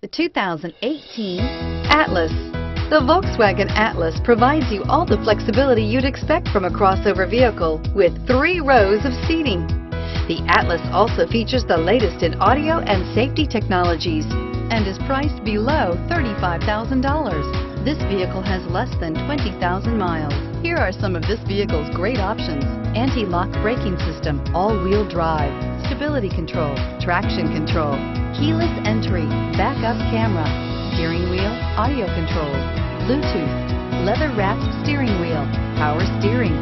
The 2018 Atlas. The Volkswagen Atlas provides you all the flexibility you'd expect from a crossover vehicle with 3 rows of seating. The Atlas also features the latest in audio and safety technologies and is priced below $35,000. This vehicle has less than 20,000 miles. Here are some of this vehicle's great options: anti-lock braking system, all-wheel drive, stability control, traction control, keyless entry, backup camera, steering wheel audio controls, Bluetooth, leather-wrapped steering wheel, power steering.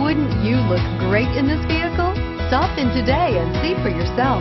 Wouldn't you look great in this vehicle? Stop in today and see for yourself.